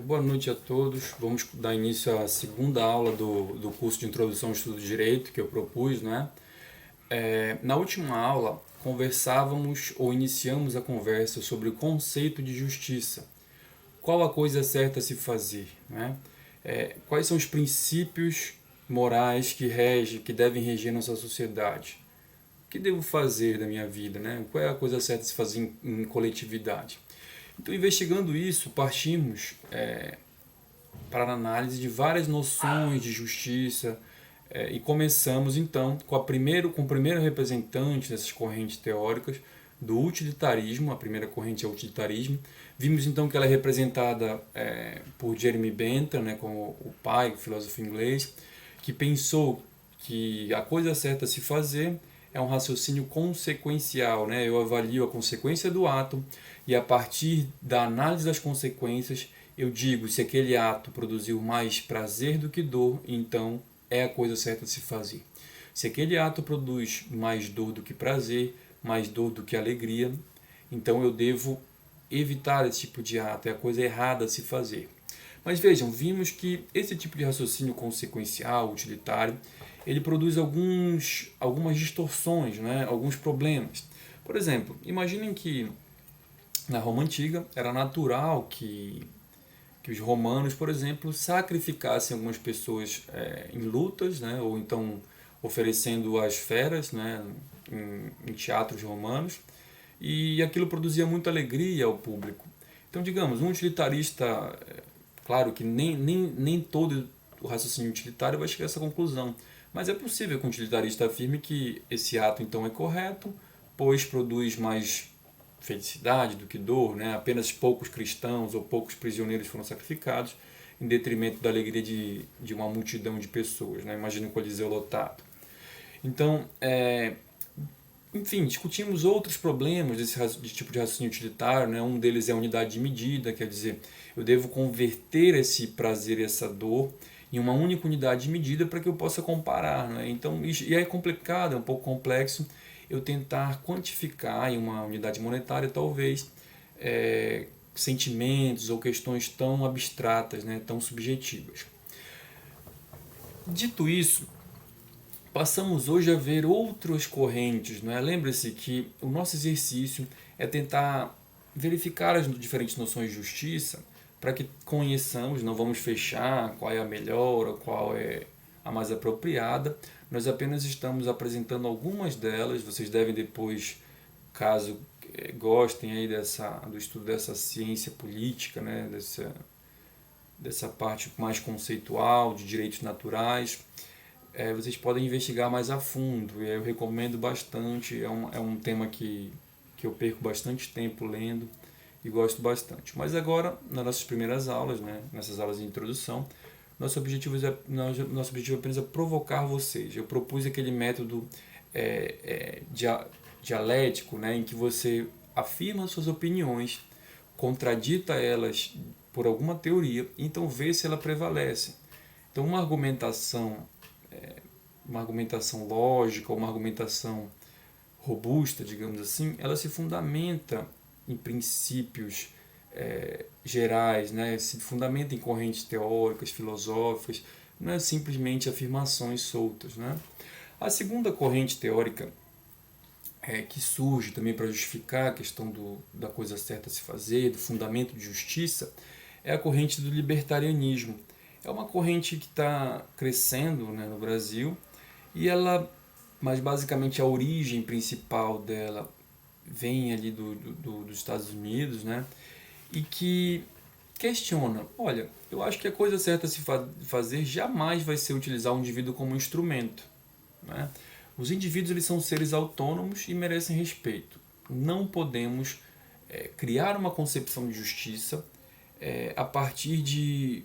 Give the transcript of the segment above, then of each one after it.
Boa noite a todos. Vamos dar início à segunda aula do curso de Introdução ao Estudo de Direito que eu propus, né? Na última aula, conversávamos ou iniciamos a conversa sobre o conceito de justiça. Qual a coisa certa a se fazer, né? Quais são os princípios morais que devem reger nossa sociedade? O que devo fazer da minha vida, né? Qual é a coisa certa a se fazer em coletividade? Então, investigando isso, partimos para a análise de várias noções de justiça e começamos então com o primeiro representante dessas correntes teóricas do utilitarismo. A primeira corrente é o utilitarismo. Vimos então que ela é representada por Jeremy Bentham, né, como o pai, o filósofo inglês, que pensou que a coisa certa a se fazer é um raciocínio consequencial, né? Eu avalio a consequência do ato e a partir da análise das consequências eu digo se aquele ato produziu mais prazer do que dor, então é a coisa certa de se fazer. Se aquele ato produz mais dor do que prazer, mais dor do que alegria, então eu devo evitar esse tipo de ato, é a coisa errada a se fazer. Mas vejam, vimos que esse tipo de raciocínio consequencial, utilitário, ele produz algumas distorções, né? Alguns problemas. Por exemplo, imaginem que na Roma Antiga era natural que os romanos, por exemplo, sacrificassem algumas pessoas em lutas, né? Ou então oferecendo as feras, né? Em teatros romanos, e aquilo produzia muita alegria ao público. Então, digamos, um utilitarista, claro que nem todo o raciocínio utilitário vai chegar a essa conclusão, mas é possível que um utilitarista afirme que esse ato então é correto, pois produz mais felicidade do que dor, né? Apenas poucos cristãos ou poucos prisioneiros foram sacrificados em detrimento da alegria de uma multidão de pessoas, né? Imagina o Coliseu lotado. Então, enfim, discutimos outros problemas desse tipo de raciocínio utilitário, né? Um deles é a unidade de medida, quer dizer, eu devo converter esse prazer e essa dor em uma única unidade de medida para que eu possa comparar, né? Então, e é complicado, é um pouco complexo eu tentar quantificar em uma unidade monetária, talvez, sentimentos ou questões tão abstratas, né? Tão subjetivas. Dito isso, passamos hoje a ver outras correntes. Não é? Lembre-se que o nosso exercício é tentar verificar as diferentes noções de justiça para que conheçamos, não vamos fechar qual é a melhor ou qual é a mais apropriada. Nós apenas estamos apresentando algumas delas. Vocês devem depois, caso gostem aí do estudo dessa ciência política, né? Dessa parte mais conceitual de direitos naturais, vocês podem investigar mais a fundo. E eu recomendo bastante. É um tema que eu perco bastante tempo lendo e gosto bastante. Mas agora, nas nossas primeiras aulas, né, nessas aulas de introdução, nosso objetivo apenas é provocar vocês. Eu propus aquele método dialético, né, em que você afirma suas opiniões, contradita elas por alguma teoria, então vê se ela prevalece. Então, uma argumentação lógica, uma argumentação robusta, digamos assim, ela se fundamenta em princípios gerais, né? Se fundamenta em correntes teóricas, filosóficas, não é simplesmente afirmações soltas. Né? A segunda corrente teórica que surge também para justificar a questão da coisa certa a se fazer, do fundamento de justiça, é a corrente do libertarianismo. É uma corrente que está crescendo, né, no Brasil e ela, mas basicamente a origem principal dela vem ali dos Estados Unidos, né, e que questiona, olha, eu acho que a coisa certa a se fazer jamais vai ser utilizar o indivíduo como instrumento. Né? Os indivíduos eles são seres autônomos e merecem respeito. Não podemos criar uma concepção de justiça a partir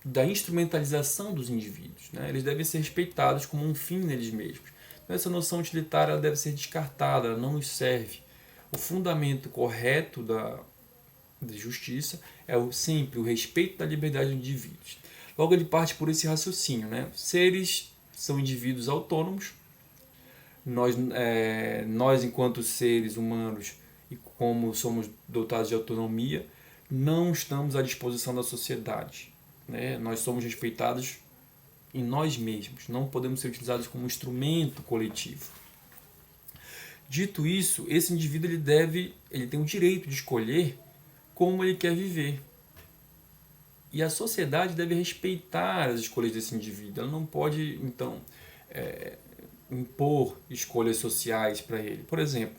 da instrumentalização dos indivíduos. Né? Eles devem ser respeitados como um fim neles mesmos. Então, essa noção utilitária ela deve ser descartada, ela não nos serve. O fundamento correto da justiça é sempre o respeito da liberdade dos indivíduos. Logo, ele parte por esse raciocínio. Né? Seres são indivíduos autônomos. Nós, enquanto seres humanos, e como somos dotados de autonomia, não estamos à disposição da sociedade, né? Nós somos respeitados em nós mesmos, não podemos ser utilizados como instrumento coletivo. Dito isso, esse indivíduo ele tem o direito de escolher como ele quer viver. E a sociedade deve respeitar as escolhas desse indivíduo. Ela não pode, então, impor escolhas sociais para ele. Por exemplo,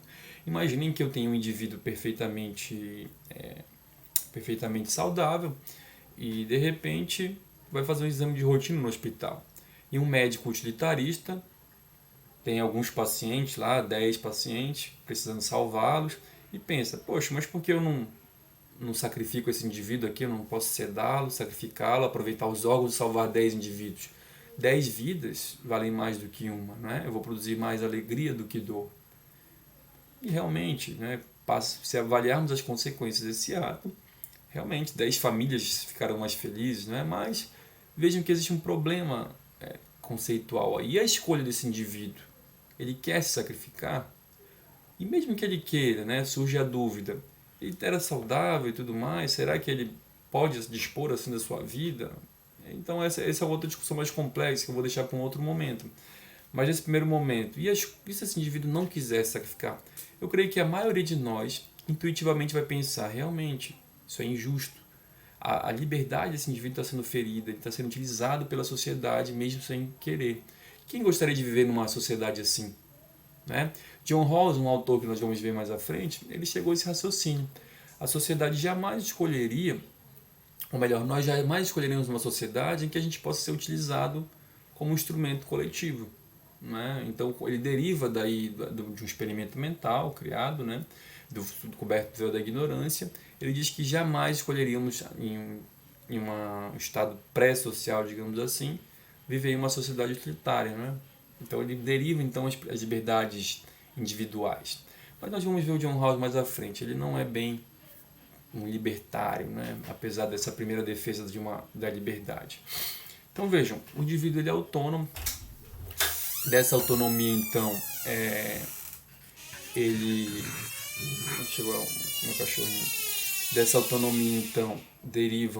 imaginem que eu tenho um indivíduo perfeitamente saudável e, de repente, vai fazer um exame de rotina no hospital. E um médico utilitarista tem alguns pacientes lá, 10 pacientes, precisando salvá-los, e pensa, poxa, mas por que eu não sacrifico esse indivíduo aqui, eu não posso sedá-lo, sacrificá-lo, aproveitar os órgãos e salvar 10 indivíduos? 10 vidas valem mais do que uma, né? Eu vou produzir mais alegria do que dor. E realmente, né, se avaliarmos as consequências desse ato, realmente 10 famílias ficarão mais felizes, né? Mas vejam que existe um problema conceitual aí. E a escolha desse indivíduo? Ele quer se sacrificar? E mesmo que ele queira, né, surge a dúvida, ele era saudável e tudo mais, será que ele pode dispor assim da sua vida? Então essa é outra discussão mais complexa que eu vou deixar para um outro momento. Mas nesse primeiro momento, e se esse indivíduo não quiser se sacrificar? Eu creio que a maioria de nós intuitivamente vai pensar, realmente, isso é injusto. A liberdade desse indivíduo está sendo ferida, ele está sendo utilizado pela sociedade mesmo sem querer. Quem gostaria de viver numa sociedade assim? Né? John Rawls, um autor que nós vamos ver mais à frente, ele chegou a esse raciocínio. A sociedade jamais escolheria, ou melhor, nós jamais escolheríamos uma sociedade em que a gente possa ser utilizado como um instrumento coletivo. Né? Então ele deriva daí de um experimento mental criado, né? do coberto do véu da ignorância. Ele diz que jamais escolheríamos em um estado pré-social, digamos assim, viver em uma sociedade utilitária, né? Então ele deriva então as liberdades individuais. Mas nós vamos ver o John Rawls mais à frente. Ele não é bem um libertário, né? Apesar dessa primeira defesa da liberdade. Então vejam, o indivíduo ele é autônomo. Dessa autonomia então, ele... Chegou meu cachorrinho. Dessa autonomia então deriva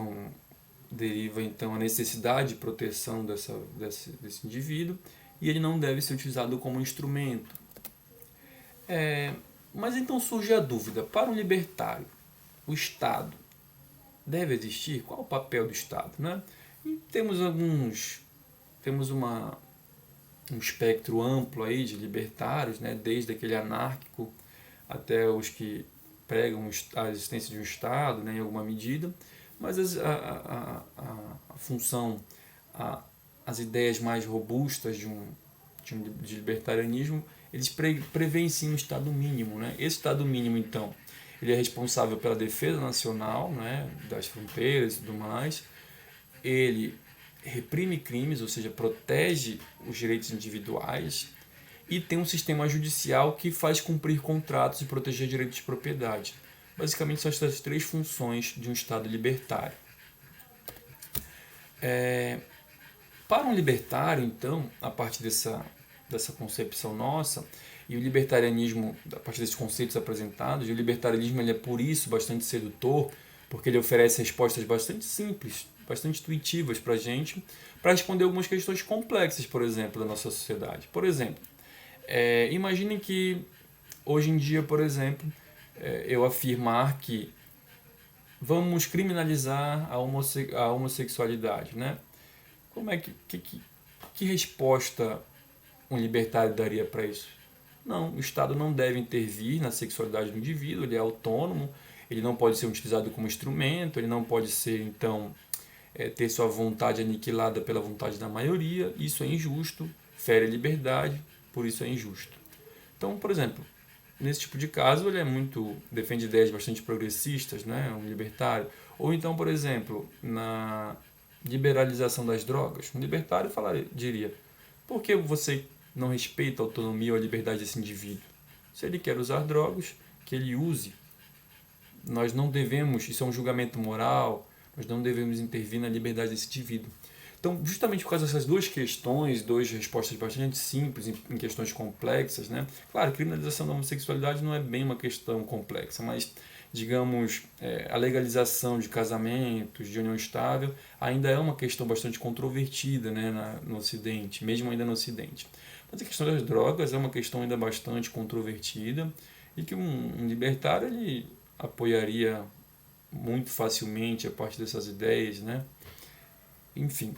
então a necessidade de proteção desse indivíduo, e ele não deve ser utilizado como instrumento. Mas então surge a dúvida, para um libertário, o Estado deve existir? Qual o papel do Estado? Né? E temos um espectro amplo aí de libertários, né? Desde aquele anárquico até os que pregam a existência de um Estado, né, em alguma medida, mas a função, as ideias mais robustas de libertarianismo, eles prevêem sim um Estado mínimo. Né? Esse Estado mínimo, então, ele é responsável pela defesa nacional, né, das fronteiras e tudo mais, ele reprime crimes, ou seja, protege os direitos individuais, e tem um sistema judicial que faz cumprir contratos e proteger direitos de propriedade. Basicamente são essas três funções de um Estado libertário. Para um libertário, então, a partir dessa concepção nossa, e o libertarianismo, a partir desses conceitos apresentados, e o libertarianismo ele é por isso bastante sedutor, porque ele oferece respostas bastante simples, bastante intuitivas para a gente, para responder algumas questões complexas, por exemplo, da nossa sociedade. Por exemplo, imaginem que hoje em dia, por exemplo, eu afirmar que vamos criminalizar a homossexualidade, né? Como é que resposta um libertário daria para isso? Não, o Estado não deve intervir na sexualidade do indivíduo, ele é autônomo, ele não pode ser utilizado como instrumento, ele não pode ser, então, ter sua vontade aniquilada pela vontade da maioria, isso é injusto, fere a liberdade, por isso é injusto. Então, por exemplo, nesse tipo de caso, ele defende ideias bastante progressistas, né, um libertário. Ou então, por exemplo, na liberalização das drogas, um libertário diria, por que você não respeita a autonomia ou a liberdade desse indivíduo? Se ele quer usar drogas, que ele use. Nós não devemos, isso é um julgamento moral, nós não devemos intervir na liberdade desse indivíduo. Então, justamente por causa dessas duas respostas bastante simples em questões complexas, né? Claro, a criminalização da homossexualidade não é bem uma questão complexa, mas digamos, a legalização de casamentos, de união estável, ainda é uma questão bastante controvertida, né, no Ocidente, mesmo ainda no Ocidente. Mas a questão das drogas é uma questão ainda bastante controvertida e que um libertário ele apoiaria muito facilmente a partir dessas ideias, né? Enfim.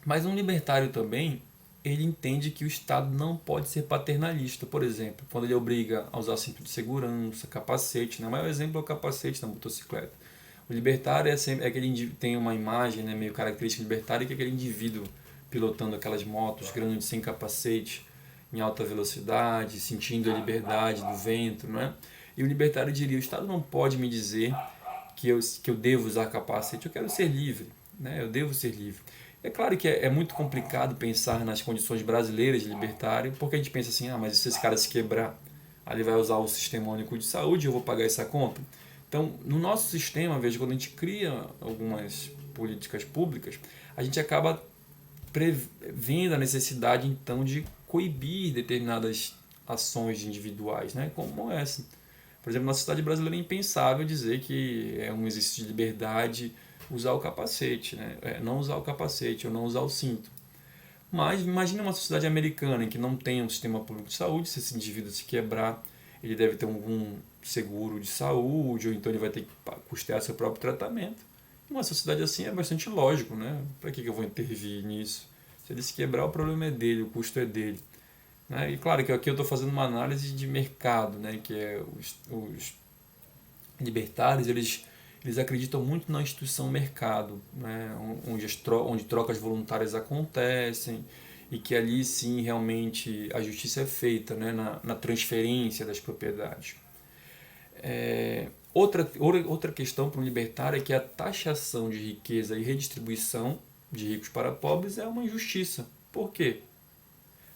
Mas um libertário também, ele entende que o Estado não pode ser paternalista. Por exemplo, quando ele obriga a usar cinto de segurança, capacete, né? O maior exemplo é o capacete na motocicleta. O libertário é sempre aquele tem uma imagem, né, meio característica libertária, que é aquele indivíduo pilotando aquelas motos grandes sem capacete, em alta velocidade, sentindo a liberdade do vento, né? E o libertário diria: o Estado não pode me dizer que eu devo usar capacete, eu quero ser livre, né? Eu devo ser livre. É claro que é muito complicado pensar nas condições brasileiras de libertário, porque a gente pensa assim: mas se esse cara se quebrar, aí ele vai usar o sistema único de saúde, eu vou pagar essa conta. Então, no nosso sistema, veja, quando a gente cria algumas políticas públicas, a gente acaba prevendo a necessidade, então, de coibir determinadas ações individuais, né? Como essa. Por exemplo, na sociedade brasileira é impensável dizer que é um exercício de liberdade usar o capacete, né? Não usar o capacete ou não usar o cinto. Mas imagine uma sociedade americana em que não tem um sistema público de saúde. Se esse indivíduo se quebrar, ele deve ter algum seguro de saúde, ou então ele vai ter que custear seu próprio tratamento. Uma sociedade assim é bastante lógico, né? Para que eu vou intervir nisso? Se ele se quebrar, o problema é dele, o custo é dele. Né? E claro que aqui eu estou fazendo uma análise de mercado, né? Que é os libertários, eles acreditam muito na instituição mercado, né? Onde trocas voluntárias acontecem e que ali sim realmente a justiça é feita, né? Na transferência das propriedades. Outra questão para um libertário é que a taxação de riqueza e redistribuição de ricos para pobres é uma injustiça. Por quê?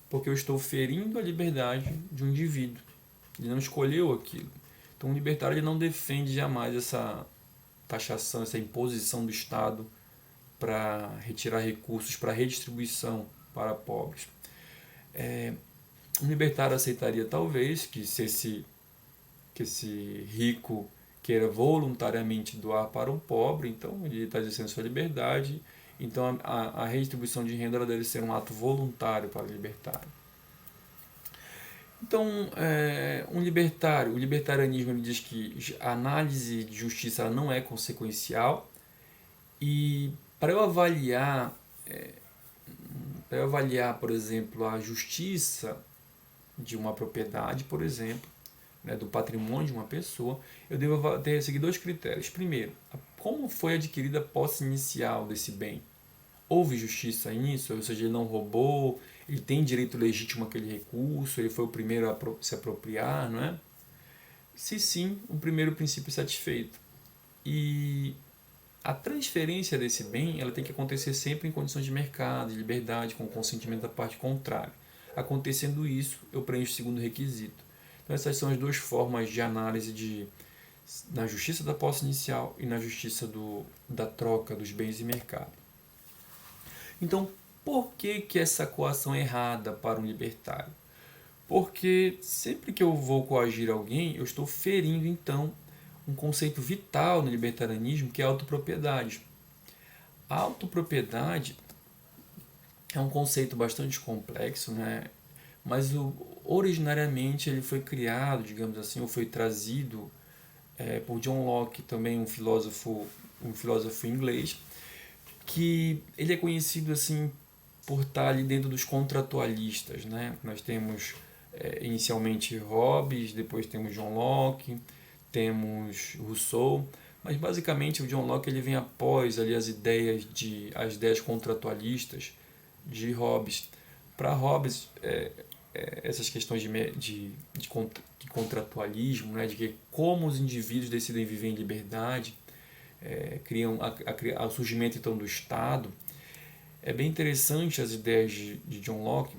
Porque eu estou ferindo a liberdade de um indivíduo. Ele não escolheu aquilo. Então o libertário ele não defende jamais essa taxação, essa imposição do Estado para retirar recursos para redistribuição para pobres. Um libertário aceitaria talvez que esse rico queira voluntariamente doar para um pobre, então ele está exercendo sua liberdade, então a redistribuição de renda ela deve ser um ato voluntário para o libertário. Então, o libertarianismo ele diz que a análise de justiça ela não é consequencial e para eu avaliar, por exemplo, a justiça de uma propriedade, por exemplo, né, do patrimônio de uma pessoa, eu devo seguir dois critérios. Primeiro, como foi adquirida a posse inicial desse bem? Houve justiça nisso? Ou seja, ele não roubou, ele tem direito legítimo àquele recurso, ele foi o primeiro a se apropriar, não é? Se sim, o primeiro princípio é satisfeito. E a transferência desse bem ela tem que acontecer sempre em condições de mercado, de liberdade, com o consentimento da parte contrária. Acontecendo isso, eu preencho o segundo requisito. Então essas são as duas formas de análise na justiça da posse inicial e na justiça da troca dos bens e mercado. Então, por que essa coação é errada para um libertário? Porque sempre que eu vou coagir alguém, eu estou ferindo, então, um conceito vital no libertarianismo, que é a autopropriedade. A autopropriedade é um conceito bastante complexo, né? Mas originariamente ele foi criado, digamos assim, ou foi trazido por John Locke, também um filósofo inglês, que ele é conhecido assim por estar ali dentro dos contratualistas, né? Nós temos inicialmente Hobbes, depois temos John Locke, temos Rousseau, mas basicamente o John Locke ele vem após ali as ideias contratualistas de Hobbes. Para Hobbes, essas questões de contratualismo, né, de que como os indivíduos decidem viver em liberdade, criam o surgimento então do Estado. É bem interessante as ideias de John Locke,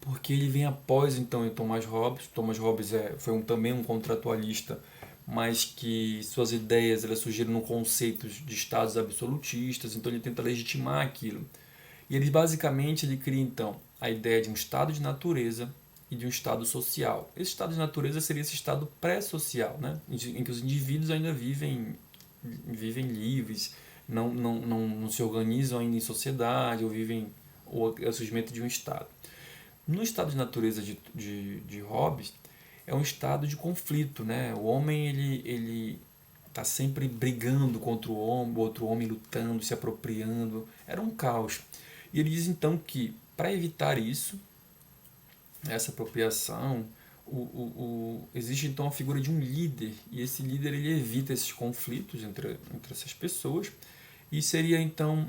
porque ele vem após então Thomas Hobbes. Thomas Hobbes foi também um contratualista, mas que suas ideias elas surgiram no conceito de estados absolutistas, então ele tenta legitimar aquilo. E ele basicamente ele cria então a ideia de um estado de natureza e de um estado social. Esse estado de natureza seria esse estado pré-social, né? Em que os indivíduos ainda vivem livres, não se organizam ainda em sociedade, ou vivem ou é o surgimento de um estado. No estado de natureza de Hobbes, é um estado de conflito, né? O homem ele está sempre brigando contra o outro homem lutando, se apropriando. Era um caos. E ele diz então que para evitar isso, essa apropriação, existe então a figura de um líder, e esse líder ele evita esses conflitos entre essas pessoas, e seria então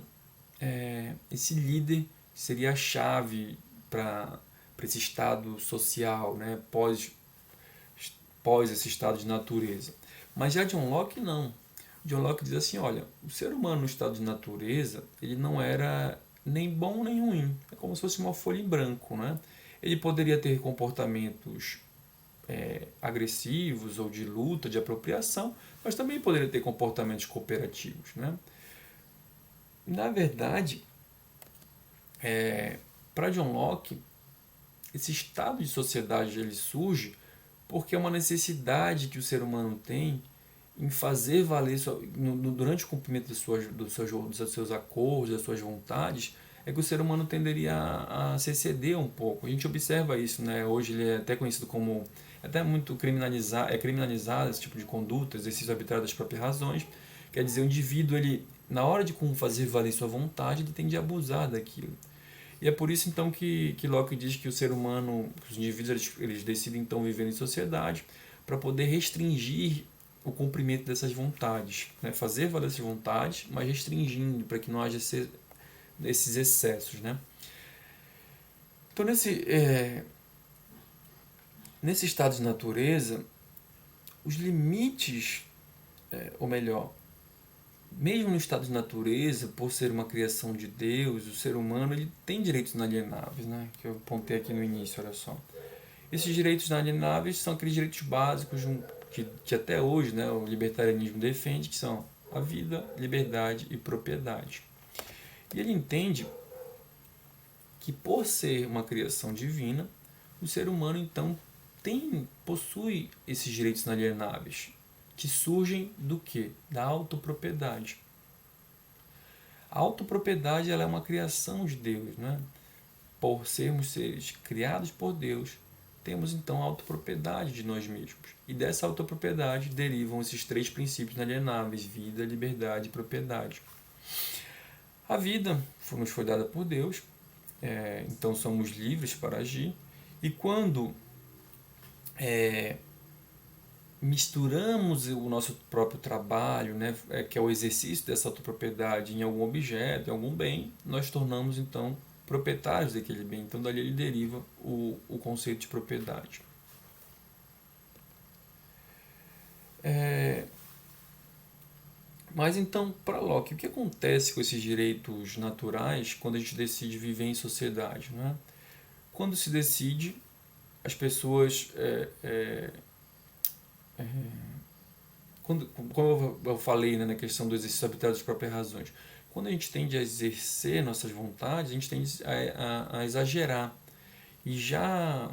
esse líder seria a chave para esse estado social, né, pós esse estado de natureza. Mas já John Locke não. John Locke diz assim, olha, o ser humano no estado de natureza, ele não era nem bom nem ruim, é como se fosse uma folha em branco, né? Ele poderia ter comportamentos agressivos ou de luta, de apropriação, mas também poderia ter comportamentos cooperativos, né? Na verdade, para John Locke, esse estado de sociedade ele surge porque é uma necessidade que o ser humano tem em fazer valer durante o cumprimento dos seus acordos, das suas vontades, é que o ser humano tenderia a se exceder um pouco. A gente observa isso, né? Hoje ele é até conhecido como até muito criminalizado esse tipo de conduta, exercício arbitrário das próprias razões. Quer dizer, o indivíduo ele na hora de como fazer valer sua vontade, ele tende a abusar daquilo. E é por isso então que Locke diz que o ser humano, os indivíduos eles decidem então viver em sociedade para poder restringir o cumprimento dessas vontades, né? Fazer valer essas vontades, mas restringindo para que não haja esses excessos, né? Então nesse estado de natureza, os limites, ou melhor, mesmo no estado de natureza, por ser uma criação de Deus, o ser humano ele tem direitos inalienáveis, né? Que eu apontei aqui no início, olha só. Esses direitos inalienáveis são aqueles direitos básicos que até hoje, né, o libertarianismo defende, que são a vida, liberdade e propriedade. E ele entende que por ser uma criação divina, o ser humano então possui esses direitos inalienáveis, que surgem do quê? Da autopropriedade. A autopropriedade ela é uma criação de Deus, né? Por sermos seres criados por Deus, temos então a autopropriedade de nós mesmos. E dessa autopropriedade derivam esses três princípios inalienáveis: vida, liberdade e propriedade. A vida nos foi dada por Deus, então somos livres para agir. E quando misturamos o nosso próprio trabalho, né, que é o exercício dessa autopropriedade em algum objeto, em algum bem, nós tornamos então proprietários daquele bem. Então dali ele deriva o conceito de propriedade. Mas então, para Locke, o que acontece com esses direitos naturais quando a gente decide viver em sociedade, né? Quando se decide, as pessoas como eu falei, né, na questão do exercício arbitrário das próprias razões, quando a gente tende a exercer nossas vontades, a gente tende a exagerar. E já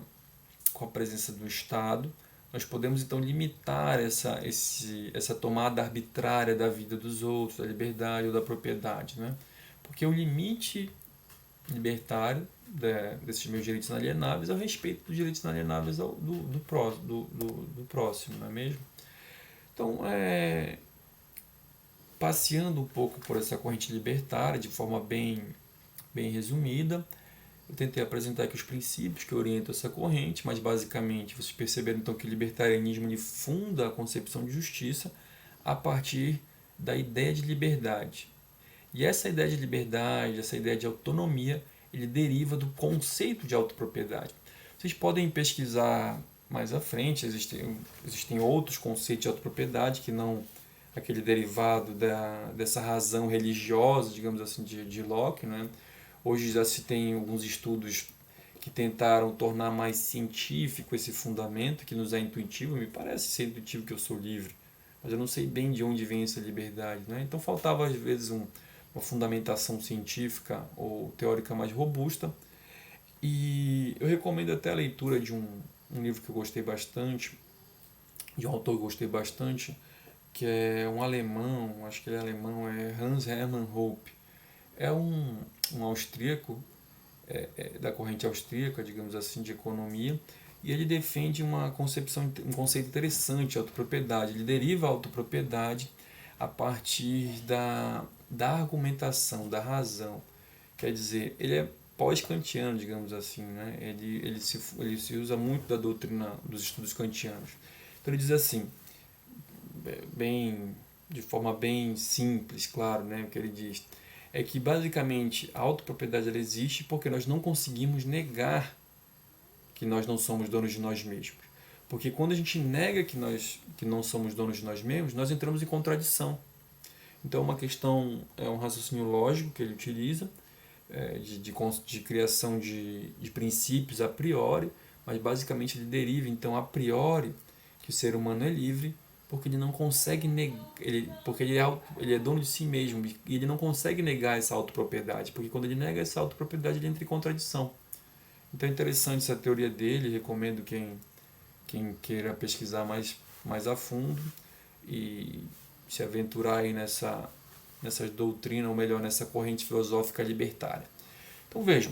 com a presença do Estado, nós podemos então limitar essa tomada arbitrária da vida dos outros, da liberdade ou da propriedade, né? Porque o limite libertário desses meus direitos inalienáveis é o respeito dos direitos inalienáveis do próximo, não é mesmo? Então, passeando um pouco por essa corrente libertária de forma bem resumida, eu tentei apresentar aqui os princípios que orientam essa corrente, mas basicamente vocês perceberam então que o libertarianismo ele funda a concepção de justiça a partir da ideia de liberdade. E essa ideia de liberdade, essa ideia de autonomia, ele deriva do conceito de autopropriedade. Vocês podem pesquisar mais à frente, existem outros conceitos de autopropriedade que não aquele derivado dessa razão religiosa, digamos assim, de Locke, né? Hoje já se tem alguns estudos que tentaram tornar mais científico esse fundamento, que nos é intuitivo. Me parece ser intuitivo que eu sou livre, mas eu não sei bem de onde vem essa liberdade, né? Então faltava às vezes uma fundamentação científica ou teórica mais robusta, E eu recomendo até a leitura de um livro que eu gostei bastante, de um autor que eu gostei bastante, que é um alemão, acho que ele é alemão, é Hans Hermann Hoppe. É um austríaco, da corrente austríaca, digamos assim, de economia, e ele defende um conceito interessante de autopropriedade. Ele deriva a autopropriedade a partir da argumentação, da razão. Quer dizer, ele é pós-kantiano, digamos assim, né? Ele se usa muito da doutrina dos estudos kantianos. Então ele diz assim, bem, de forma bem simples, claro, né? O que ele diz é que basicamente a autopropriedade ela existe porque nós não conseguimos negar que nós não somos donos de nós mesmos. Porque quando a gente nega que não somos donos de nós mesmos, nós entramos em contradição. Então é uma questão, é um raciocínio lógico que ele utiliza, de criação de princípios a priori, mas basicamente ele deriva então a priori que o ser humano é livre porque ele não consegue negar, porque ele é dono de si mesmo e ele não consegue negar essa autopropriedade, porque quando ele nega essa autopropriedade ele entra em contradição. Então é interessante essa teoria dele, recomendo quem queira pesquisar mais a fundo e se aventurar aí nessa doutrina, ou melhor, nessa corrente filosófica libertária. Então vejam,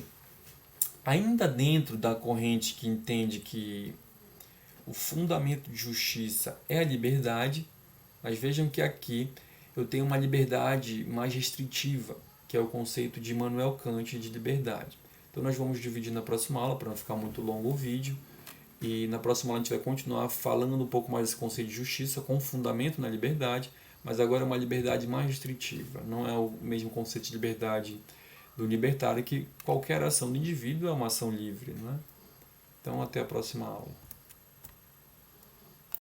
ainda dentro da corrente que entende que o fundamento de justiça é a liberdade, mas vejam que aqui eu tenho uma liberdade mais restritiva, que é o conceito de Immanuel Kant de liberdade. Então nós vamos dividir na próxima aula, para não ficar muito longo o vídeo, e na próxima aula a gente vai continuar falando um pouco mais desse conceito de justiça com fundamento na liberdade, mas agora é uma liberdade mais restritiva, não é o mesmo conceito de liberdade do libertário, que qualquer ação do indivíduo é uma ação livre, né? Então até a próxima aula.